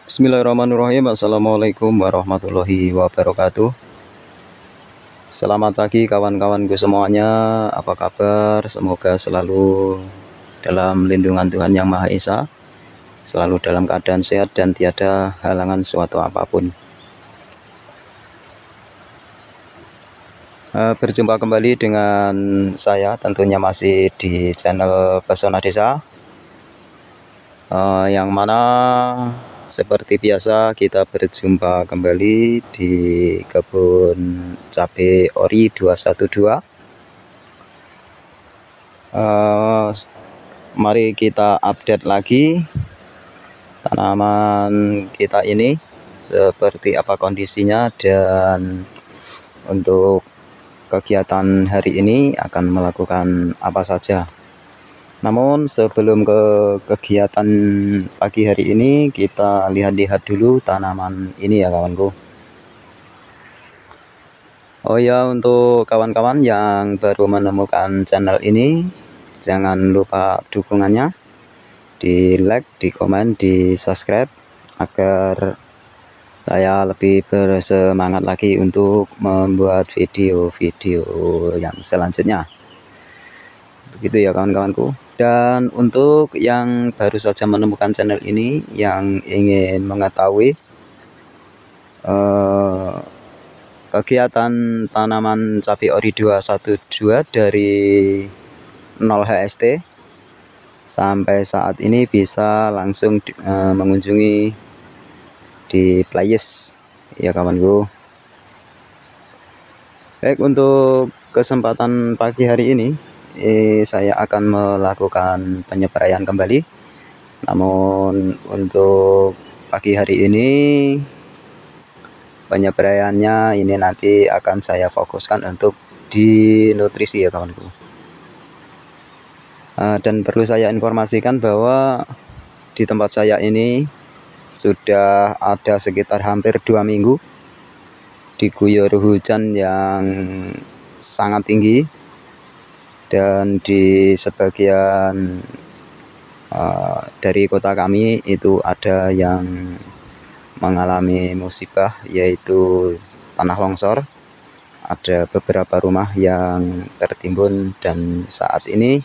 Bismillahirrahmanirrahim. Assalamualaikum warahmatullahi wabarakatuh. Selamat pagi kawan-kawanku semuanya. Apa kabar? Semoga selalu dalam lindungan Tuhan Yang Maha Esa, selalu dalam keadaan sehat dan tiada halangan suatu apapun. Berjumpa kembali dengan saya, tentunya masih di channel Pesona Desa, yang mana seperti biasa kita berjumpa kembali di kebun cabai ori 212. Mari kita update lagi tanaman kita ini seperti apa kondisinya, dan untuk kegiatan hari ini akan melakukan apa saja. Namun sebelum ke kegiatan pagi hari ini, kita lihat-lihat dulu tanaman ini ya kawanku. Oh ya, untuk kawan-kawan yang baru menemukan channel ini, jangan lupa dukungannya, di like, di komen, di subscribe, agar saya lebih bersemangat lagi untuk membuat video-video yang selanjutnya. Begitu ya kawan-kawanku. Dan untuk yang baru saja menemukan channel ini, yang ingin mengetahui kegiatan tanaman cabai ori 212 dari 0 HST sampai saat ini, bisa langsung mengunjungi di playlist ya kawanku. Baik, untuk kesempatan pagi hari ini saya akan melakukan penyepraian kembali. Namun untuk pagi hari ini penyepraiannya ini nanti akan saya fokuskan untuk di nutrisi ya kawanku. Dan perlu saya informasikan bahwa di tempat saya ini sudah ada sekitar hampir 2 minggu diguyur hujan yang sangat tinggi, dan di sebagian dari kota kami itu ada yang mengalami musibah, yaitu tanah longsor. Ada beberapa rumah yang tertimbun, dan saat ini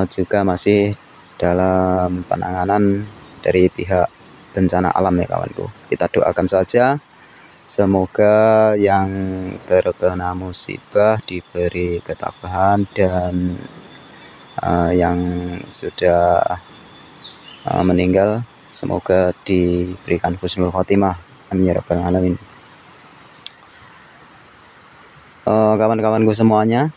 juga masih dalam penanganan dari pihak bencana alam ya kawanku. Kita doakan saja semoga yang terkena musibah diberi ketabahan, dan yang sudah meninggal semoga diberikan husnul khotimah. Amin ya rabbal alamin. Kawan-kawanku semuanya,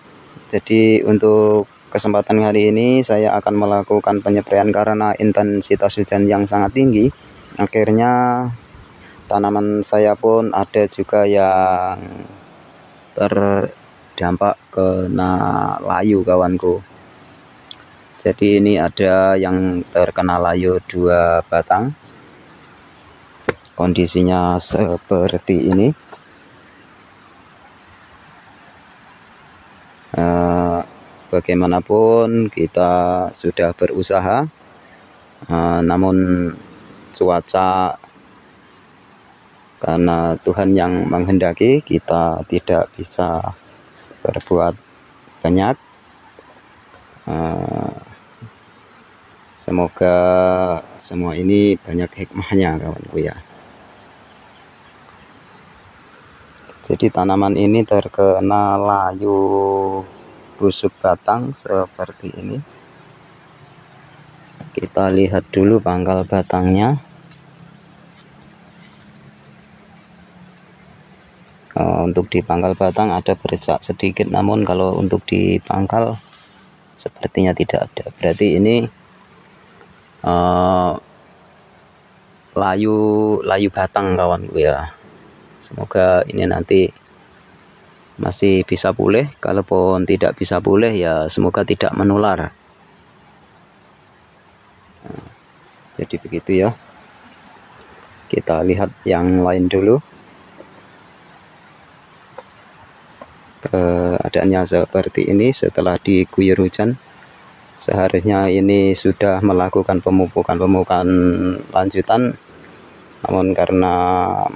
jadi untuk kesempatan hari ini saya akan melakukan penyepraian karena intensitas hujan yang sangat tinggi. Akhirnya tanaman saya pun ada juga yang terdampak kena layu kawanku. Jadi ini ada yang terkena layu 2 batang. Kondisinya seperti ini. Bagaimanapun kita sudah berusaha, namun cuaca, karena Tuhan yang menghendaki, kita tidak bisa berbuat banyak. Semoga semua ini banyak hikmahnya kawanku ya. Jadi tanaman ini terkena layu busuk batang seperti ini. Kita lihat dulu pangkal batangnya. Untuk di pangkal batang ada bercak sedikit, namun kalau untuk di pangkal sepertinya tidak ada. Berarti ini layu batang kawanku ya. Semoga ini nanti masih bisa pulih. Kalaupun tidak bisa pulih ya semoga tidak menular. Jadi begitu ya. Kita lihat yang lain dulu. Keadaannya seperti ini setelah diguyur hujan. Seharusnya ini sudah melakukan pemupukan lanjutan, namun karena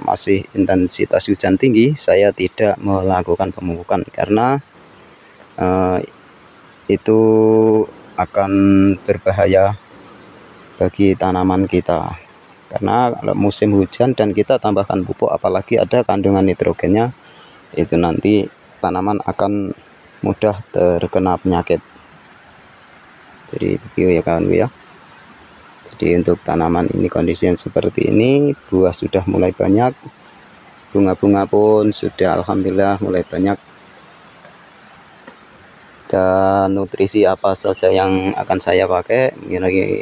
masih intensitas hujan tinggi saya tidak melakukan pemupukan karena itu akan berbahaya bagi tanaman kita. Karena kalau musim hujan dan kita tambahkan pupuk apalagi ada kandungan nitrogennya, itu nanti tanaman akan mudah terkena penyakit. Jadi begitu ya kawan ya. Jadi untuk tanaman ini kondisi yang seperti ini, buah sudah mulai banyak, bunga-bunga pun sudah alhamdulillah mulai banyak. Dan nutrisi apa saja yang akan saya pakai,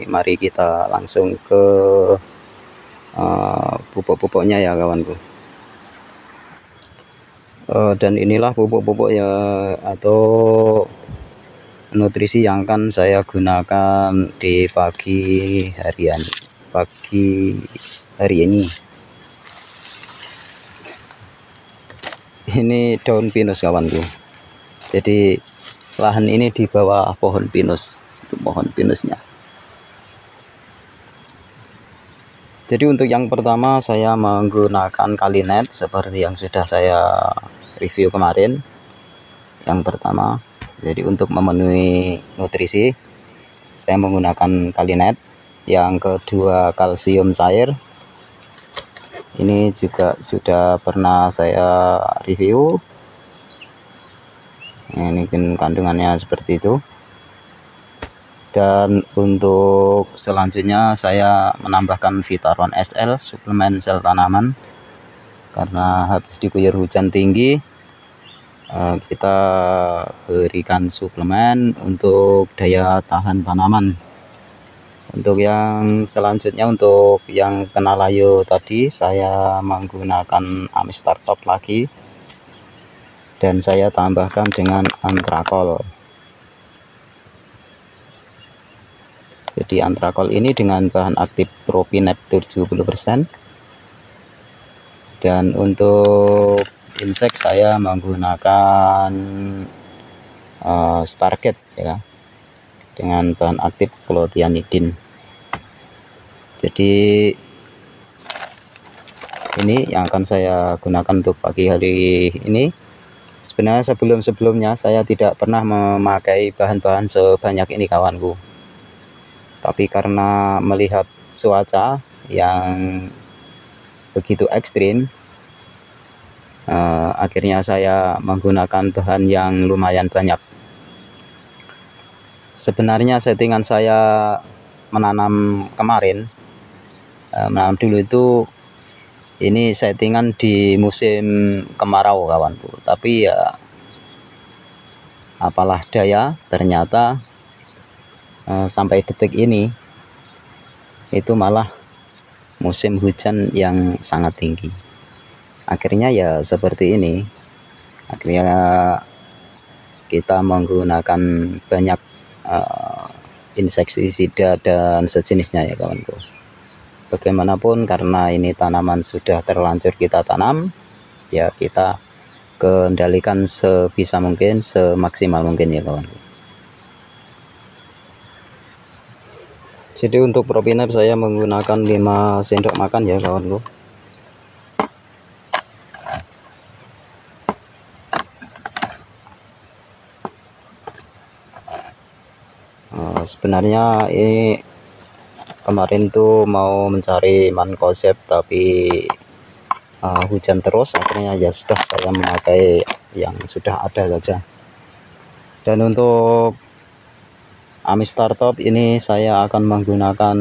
mari kita langsung ke pupuk-pupuknya ya kawanku. Dan inilah pupuk-pupuk ya atau nutrisi yang akan saya gunakan di pagi hari ini. Ini daun pinus kawanku. Jadi lahan ini di bawah pohon pinus, itu pohon pinusnya. Jadi untuk yang pertama saya menggunakan Kalinet seperti yang sudah saya review kemarin. Yang pertama, jadi untuk memenuhi nutrisi saya menggunakan Kalinet. Yang kedua kalsium cair. Ini juga sudah pernah saya review. Ini kandungannya seperti itu. Dan untuk selanjutnya saya menambahkan Vitaron SL, suplemen sel tanaman, karena habis diguyur hujan tinggi kita berikan suplemen untuk daya tahan tanaman. Untuk yang selanjutnya, untuk yang kena layu tadi saya menggunakan Amistar Top lagi, dan saya tambahkan dengan Antrakol. Jadi Antrakol ini dengan bahan aktif Propinep 70%. Dan untuk insek saya menggunakan Starket ya, dengan bahan aktif Clothianidin. Jadi ini yang akan saya gunakan untuk pagi hari ini. Sebenarnya sebelumnya saya tidak pernah memakai bahan-bahan sebanyak ini kawanku. Tapi karena melihat cuaca yang begitu ekstrim, akhirnya saya menggunakan bahan yang lumayan banyak. Sebenarnya settingan saya menanam kemarin, menanam dulu itu ini settingan di musim kemarau kawanku. Tapi ya apalah daya, ternyata sampai detik ini itu malah musim hujan yang sangat tinggi. Akhirnya ya seperti ini. Akhirnya kita menggunakan banyak insektisida dan sejenisnya ya kawanku. Bagaimanapun karena ini tanaman sudah terlanjur kita tanam, ya kita kendalikan sebisa mungkin, semaksimal mungkin ya kawanku. Jadi untuk Propinep saya menggunakan 5 sendok makan ya kawanku. Sebenarnya ini kemarin tuh mau mencari mancozeb tapi hujan terus, akhirnya ya sudah saya memakai yang sudah ada saja. Dan untuk Amistar Top ini saya akan menggunakan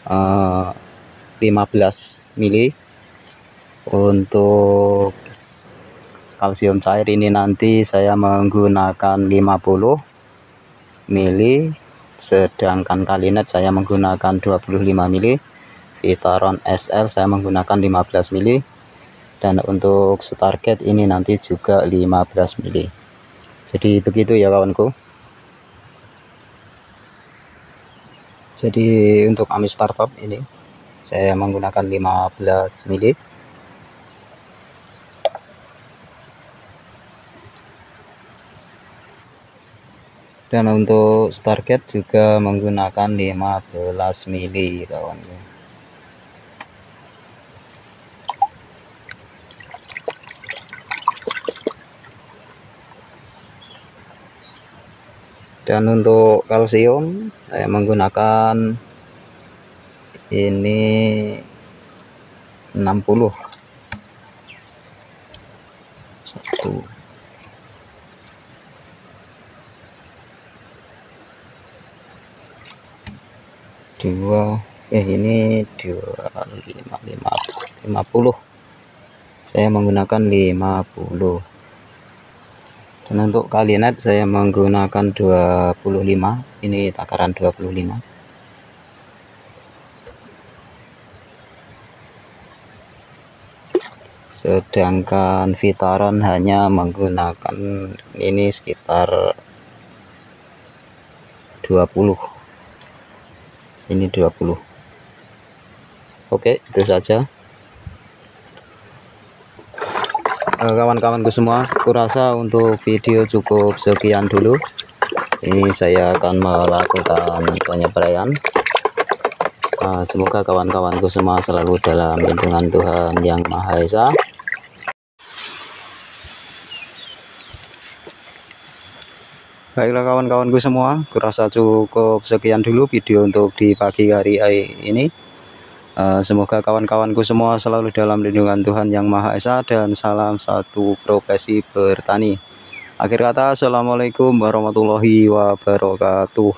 15 mili. Untuk kalsium cair ini nanti saya menggunakan 50 mili, sedangkan Kalinet saya menggunakan 25 mili, Vitaron SL saya menggunakan 15 mili, dan untuk Starket ini nanti juga 15 mili. Jadi begitu ya kawanku. Jadi untuk Amistar Top ini saya menggunakan 15 mili. Dan untuk Starket juga menggunakan 15 mili kawan. Dan untuk kalsium saya menggunakan ini 60. 1 2 ini 50. Saya menggunakan 50. Dan untuk kalinet saya menggunakan 25. Ini takaran 25. Sedangkan Vitaron hanya menggunakan ini sekitar 20. Ini 20. Oke, itu saja. Kawan-kawanku semua, kurasa untuk video cukup sekian dulu. Ini saya akan melakukan penyepraian. Semoga kawan-kawanku semua selalu dalam lindungan Tuhan Yang Maha Esa. Baiklah kawan-kawanku semua, kurasa cukup sekian dulu video untuk di pagi hari ini. Semoga kawan-kawanku semua selalu dalam lindungan Tuhan Yang Maha Esa, dan salam satu profesi bertani. Akhir kata, assalamualaikum warahmatullahi wabarakatuh.